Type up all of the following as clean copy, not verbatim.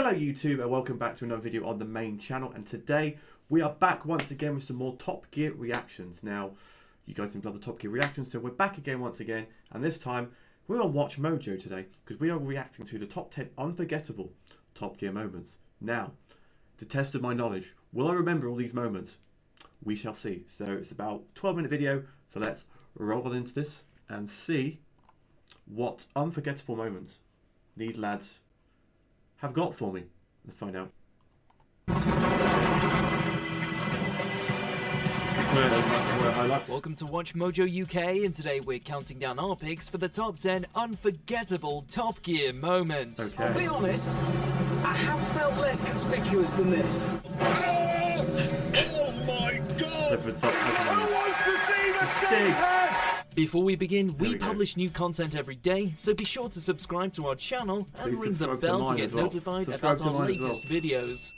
Hello YouTube and welcome back to another video on the main channel, and today we are back once again with some more Top Gear reactions. Now, you guys seem to love the Top Gear reactions, so we're back again once again, and this time we're on Watch Mojo today because we are reacting to the top 10 unforgettable Top Gear moments. Now, to test of my knowledge, will I remember all these moments? We shall see. So it's about a 12-minute video, so let's roll into this and see what unforgettable moments these lads have got for me. Let's find out. Welcome to Watch Mojo UK, and today we're counting down our picks for the top 10 unforgettable Top Gear moments. Okay. I'll be honest, I have felt less conspicuous than this. Oh my God! Who wants to see the State's head? Before we begin, we we go. publish new content every day, so be sure to subscribe to our channel and Please ring the subscribe to bell to mine get as well. notified Subscribe about to our mine as well. latest videos.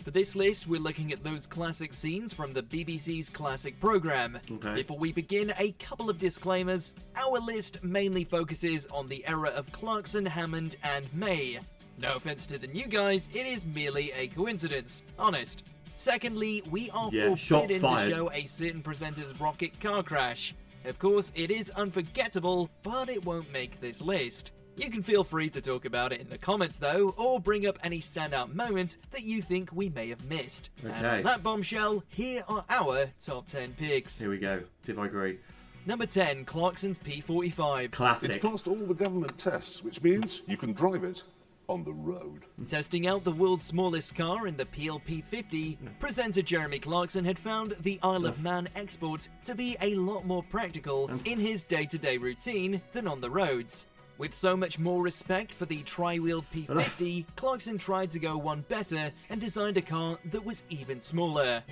For this list, we're looking at those classic scenes from the BBC's classic programme. Okay. Before we begin, a couple of disclaimers. Our list mainly focuses on the era of Clarkson, Hammond and May. No offense to the new guys, it is merely a coincidence. Honest. Secondly, we are shots forbidden to fired. show a certain presenter's rocket car crash. Of course, it is unforgettable, but it won't make this list. You can feel free to talk about it in the comments though, or bring up any standout moment that you think we may have missed. And Okay. on that bombshell, here are our top 10 picks. Here we go. See if I agree. Number 10, Clarkson's P45. Classic. It's passed all the government tests, which means you can drive it on the road. Testing out the world's smallest car in the PLP50, presenter Jeremy Clarkson had found the Isle of Man export to be a lot more practical in his day-to-day routine than on the roads. With so much more respect for the tri-wheeled P50, Clarkson tried to go one better and designed a car that was even smaller.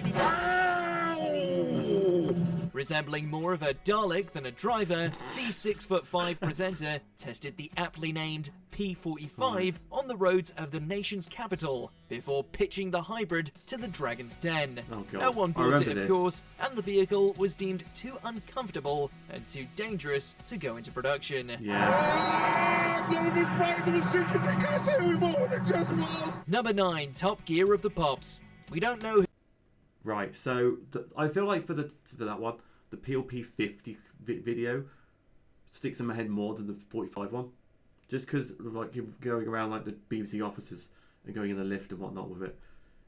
Resembling more of a Dalek than a driver, the 6'5" presenter tested the aptly named P45 on the roads of the nation's capital before pitching the hybrid to the Dragon's Den. Oh, God. No one I bought it, remember of this. course, and the vehicle was deemed too uncomfortable and too dangerous to go into production. Yeah. I've never been frightened of a Sutra Picasso before than just was. Number 9, Top Gear of the Pops. We don't know Right. So I feel like for that one, the PLP50 video sticks in my head more than the 45 one, just because like you're going around like the BBC offices and going in the lift and whatnot with it.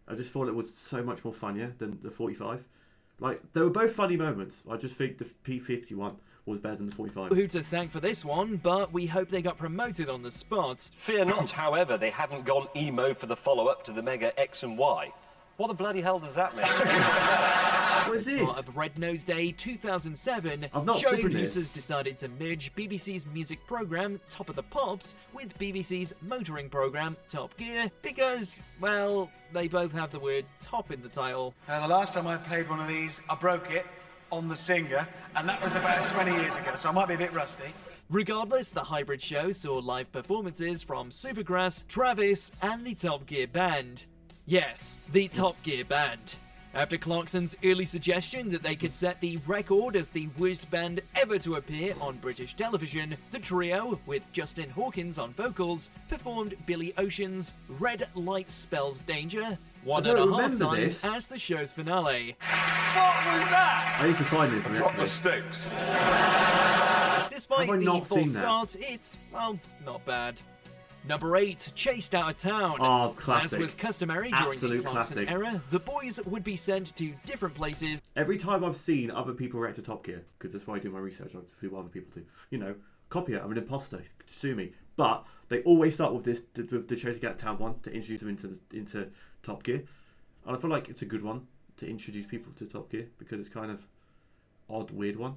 I just thought it was so much more funnier than the 45. Like, they were both funny moments. I just think the P50 one was better than the 45. who to thank for this one, but we hope they got promoted on the spot. Fear not, however, they haven't gone emo for the follow-up to the Mega X and Y. What the bloody hell does that mean? What is this? Part of Red Nose Day 2007, I've not show seen producers this. decided to merge BBC's music programme Top of the Pops with BBC's motoring programme Top Gear because, well, they both have the word top in the title. The last time I played one of these, I broke it on the Singer, and that was about 20 years ago, so I might be a bit rusty. Regardless, the hybrid show saw live performances from Supergrass, Travis, and the Top Gear Band. Yes, the Top Gear Band. After Clarkson's early suggestion that they could set the record as the worst band ever to appear on British television, the trio, with Justin Hawkins on vocals, performed Billy Ocean's Red Light Spells Danger 1.5 remember times this. as the show's finale. What was that? I need to find this. Drop the sticks. Despite Have I the not false seen that? start, it's, well, not bad. Number 8, Chased Out of Town. Oh, classic. As was customary during Absolute the Clarkson classic. era, the boys would be sent to different places Every time I've seen other people react to Top Gear, because that's why I do my research, I see what other people do. You know, copy it, I'm an imposter, sue me. But they always start with this, with the Chasing Out of Town one, to introduce them into Top Gear. And I feel like it's a good one to introduce people to Top Gear, because it's kind of odd, weird one.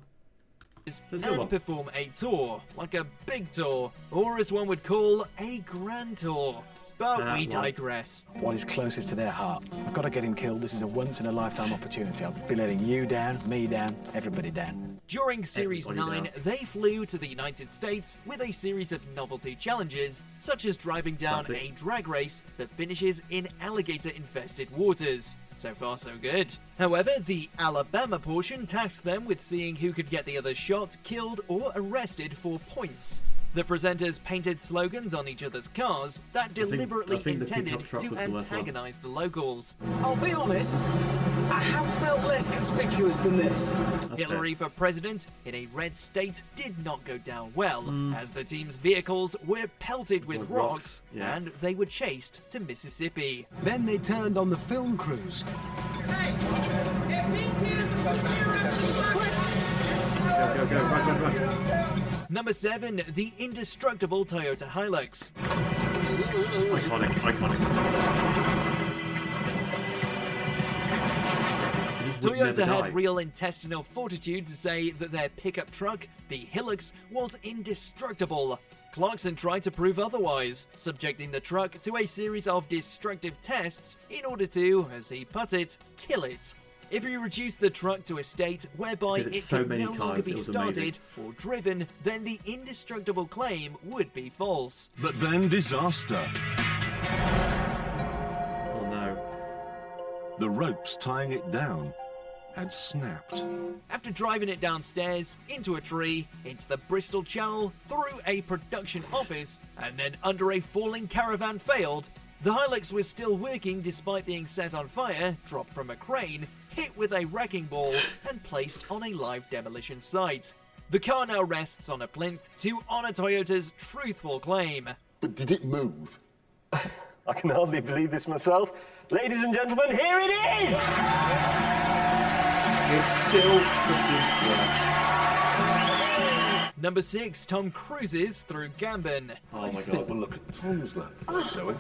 Let's go on. and perform a tour, like a big tour, or as one would call, a grand tour. But we one. digress. What is closest to their heart. I've got to get him killed. This is a once-in-a-lifetime opportunity. I'll be letting you down, me down, everybody down. During Series Everybody 9, down. they flew to the United States with a series of novelty challenges, such as driving down Classic. a drag race that finishes in alligator-infested waters. So far, so good. However, the Alabama portion tasked them with seeing who could get the other shot, killed, or arrested for points. The presenters painted slogans on each other's cars that deliberately I think the intended pickup truck to was the worst one. antagonize the locals. I'll be honest, I have felt less conspicuous than this. That's Hillary fair. for president in a red state did not go down well, as the team's vehicles were pelted with With rocks, rocks, yeah. and they were chased to Mississippi. Then they turned on the film crews. Go, run. Number 7, the indestructible Toyota Hilux. Iconic. He would Toyota never die. had real intestinal fortitude to say that their pickup truck, the Hilux, was indestructible. Clarkson tried to prove otherwise, subjecting the truck to a series of destructive tests in order to, as he put it, kill it. If he reduced the truck to a state whereby Did it it so could many no longer times, be it was started amazing. or driven, then the indestructible claim would be false. But then disaster. Oh no. The ropes tying it down had snapped. After driving it downstairs, into a tree, into the Bristol Channel, through a production office, and then under a falling caravan failed, the Hilux was still working despite being set on fire, dropped from a crane, hit with a wrecking ball, and placed on a live demolition site. The car now rests on a plinth to honour Toyota's truthful claim. But did it move? I can hardly believe this myself. Ladies and gentlemen, here it is! It's still freaking work. Number 6, Tom Cruise's Through Gambin. Oh my Have a god. look at Tom's lap first, shall we?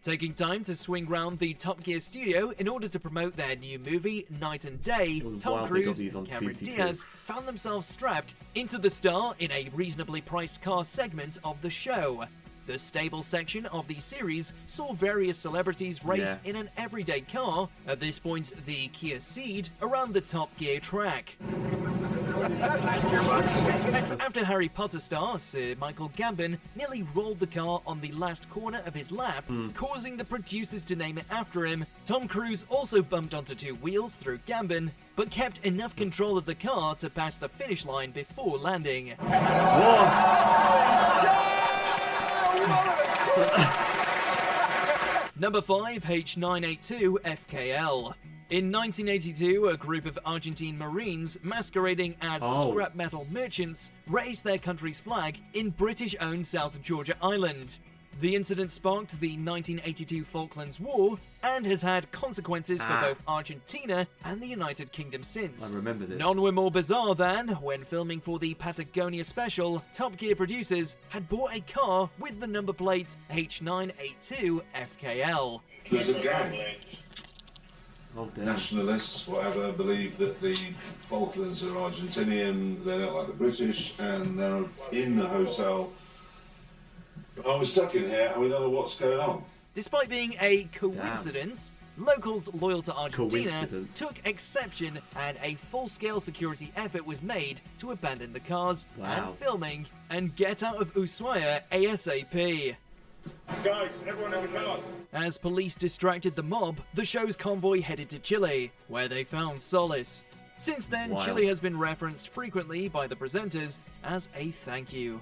Taking time to swing round the Top Gear studio in order to promote their new movie, Night and Day, was Tom wild they got Cruise these on and Cameron PC2. Diaz found themselves strapped into the star in a reasonably priced car segment of the show. The stable section of the series saw various celebrities race Yeah. in an everyday car, at this point the Kia Ceed, around the Top Gear track. After Harry Potter star Sir Michael Gambon nearly rolled the car on the last corner of his lap, causing the producers to name it after him, Tom Cruise also bumped onto two wheels through Gambon, but kept enough control of the car to pass the finish line before landing. Number 5, H982 FKL. In 1982, a group of Argentine Marines masquerading as scrap metal merchants raised their country's flag in British-owned South Georgia Island. The incident sparked the 1982 Falklands War and has had consequences for both Argentina and the United Kingdom since. I remember this. None were more bizarre than, when filming for the Patagonia special, Top Gear producers had bought a car with the number plate H982 FKL. There's a gang. Oh damn. Nationalists, whatever, believe that the Falklands are Argentinian, they don't like the British, and they're in the hotel. Oh, we're stuck in here and we don't know what's going on. Despite being a coincidence, locals loyal to Argentina Coincidence. took exception and a full-scale security effort was made to abandon the cars Wow. and filming and get out of Ushuaia ASAP. Guys, everyone in the cars. As police distracted the mob, the show's convoy headed to Chile, where they found solace. Since then, Wild. Chile has been referenced frequently by the presenters as a thank you.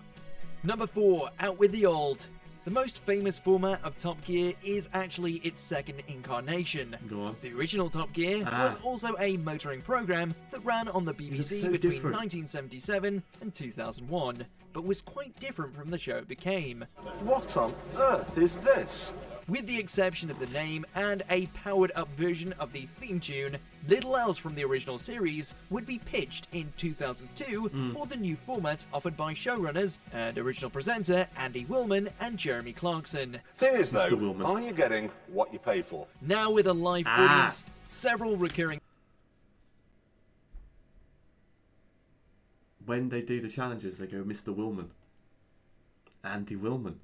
Number 4, Out with the Old. The most famous format of Top Gear is actually its second incarnation. Go on. The original Top Gear was also a motoring program that ran on the BBC so between different. 1977 and 2001, but was quite different from the show it became. What on earth is this? With the exception of the name and a powered-up version of the theme tune, little else from the original series would be pitched in 2002 for the new format offered by showrunners and original presenter Andy Willman and Jeremy Clarkson. Thing is, though, Mr. Willman. are you getting what you pay for? Now with a live audience, several recurring When they do the challenges, they go Mr. Willman. Andy Willman.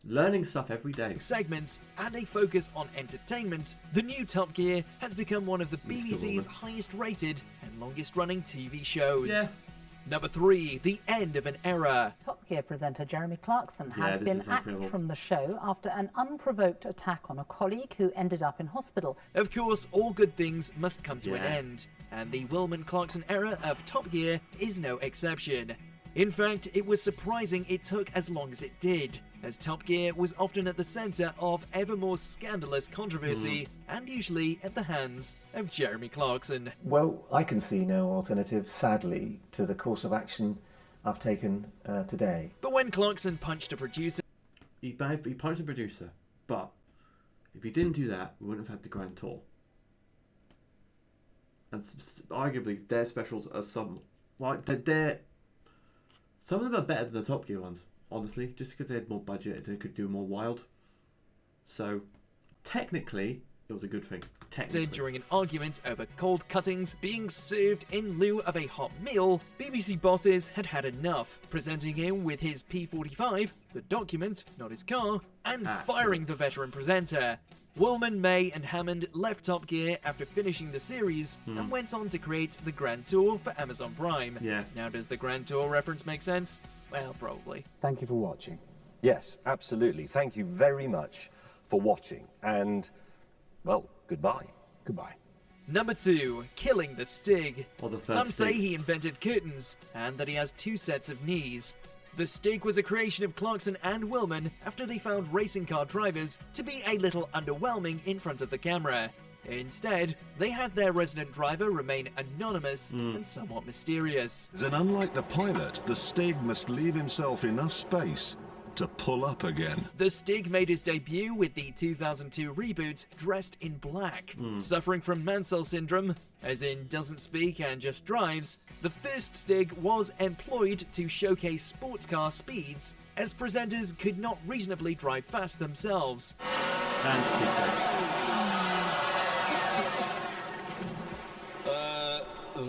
Learning stuff every day. segments and a focus on entertainment, the new Top Gear has become one of the BBC's Willman. highest rated and longest running TV shows. Yeah. Number 3, The End of an Era. Top Gear presenter Jeremy Clarkson Yeah, has this been is axed incredible. from the show after an unprovoked attack on a colleague who ended up in hospital. Of course, all good things must come to an Yeah. end, and the Willman-Clarkson era of Top Gear is no exception. In fact, it was surprising it took as long as it did, as Top Gear was often at the centre of ever more scandalous controversy, and usually at the hands of Jeremy Clarkson. Well, I can see no alternative, sadly, to the course of action I've taken today. But when Clarkson punched a producer... He punched a producer, but if he didn't do that, we wouldn't have had the Grand Tour. And arguably, their specials are some of them are better than the Top Gear ones, honestly, just because they had more budget, they could do more wild. So, technically, it was a good thing. Technically. During an argument over cold cuttings being served in lieu of a hot meal, BBC bosses had had enough, presenting him with his P45, the document, not his car, and firing the veteran presenter. Woolman, May and Hammond left Top Gear after finishing the series and went on to create the Grand Tour for Amazon Prime. Yeah. Now, does the Grand Tour reference make sense? Well, probably. Thank you for watching. Yes, absolutely. Thank you very much for watching. And, well, goodbye. Goodbye. Number 2, killing the Stig. Or the first Some say Stig. he invented curtains, and that he has 2 sets of knees. The Stig was a creation of Clarkson and Willman after they found racing car drivers to be a little underwhelming in front of the camera. Instead, they had their resident driver remain anonymous and somewhat mysterious. And unlike the pilot, the Stig must leave himself enough space to pull up again. The Stig made his debut with the 2002 reboot dressed in black. Suffering from Mansell syndrome, as in doesn't speak and just drives, the first Stig was employed to showcase sports car speeds, as presenters could not reasonably drive fast themselves. And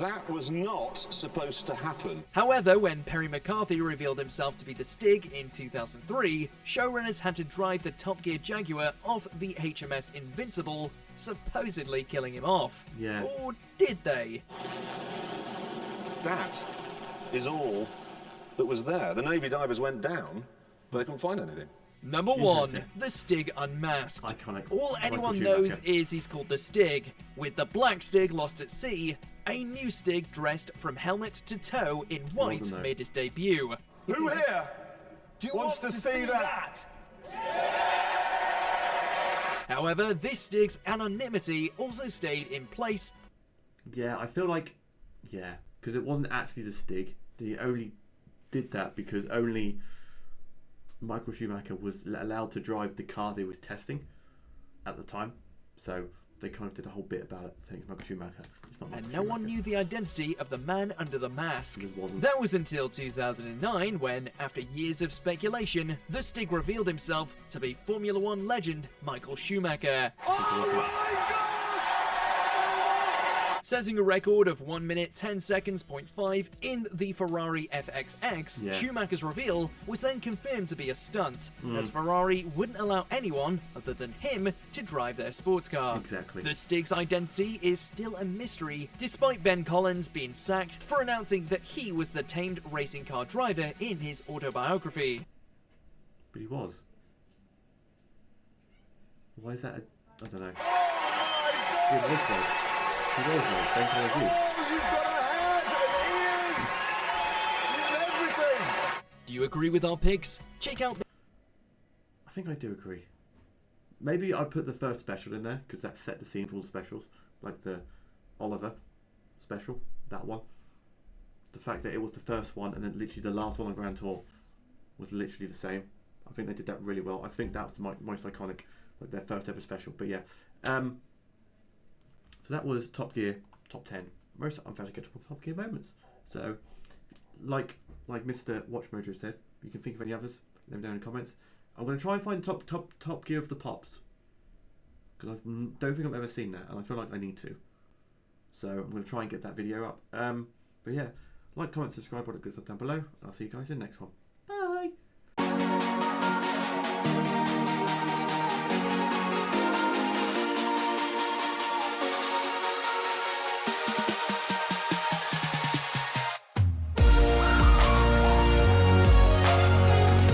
That was not supposed to happen. However, when Perry McCarthy revealed himself to be the Stig in 2003, showrunners had to drive the Top Gear Jaguar off the HMS Invincible, supposedly killing him off. Yeah. Or did they? That is all that was there. The Navy divers went down, but they couldn't find anything. Number 1, Interesting. the Stig Unmasked. Iconic. All anyone Michael knows Schumacher. is he's called the Stig. With the black Stig lost at sea, a new Stig dressed from helmet to toe in white Wasn't there? made his debut. Who here wants to see that? However, this Stig's anonymity also stayed in place. Yeah, I feel like, because it wasn't actually the Stig. They only did that because only Michael Schumacher was allowed to drive the car they was testing at the time. So they kind of did a whole bit about it, saying it's Michael Schumacher. It's not Michael And no one Schumacher. knew the identity of the man under the mask. It wasn't. That was until 2009 when, after years of speculation, the Stig revealed himself to be Formula One legend Michael Schumacher. Setting a record of 1 minute 10 seconds, 0.5 in the Ferrari FXX, Yeah. Schumacher's reveal was then confirmed to be a stunt, as Ferrari wouldn't allow anyone other than him to drive their sports car. Exactly. The Stig's identity is still a mystery, despite Ben Collins being sacked for announcing that he was the tamed racing car driver in his autobiography. But he was. Why is that I don't know. It was though. He was though. Ben Collins is. Do you agree with our picks? Check out I think I do agree. Maybe I put the first special in there because that set the scene for all the specials, like the Oliver special, that one. The fact that it was the first one and then literally the last one on Grand Tour was literally the same. I think they did that really well. I think that was the most iconic, like their first ever special. But yeah, so that was Top Gear top 10 most unforgettable Top Gear moments. So, like Mr. Watch Mojo said, you can think of any others. Let them down in the comments. I'm going to try and find top Gear of the Pops because I don't think I've ever seen that, and I feel like I need to. So I'm going to try and get that video up. But yeah, like, comment, subscribe, all that good stuff down below. And I'll see you guys in the next one.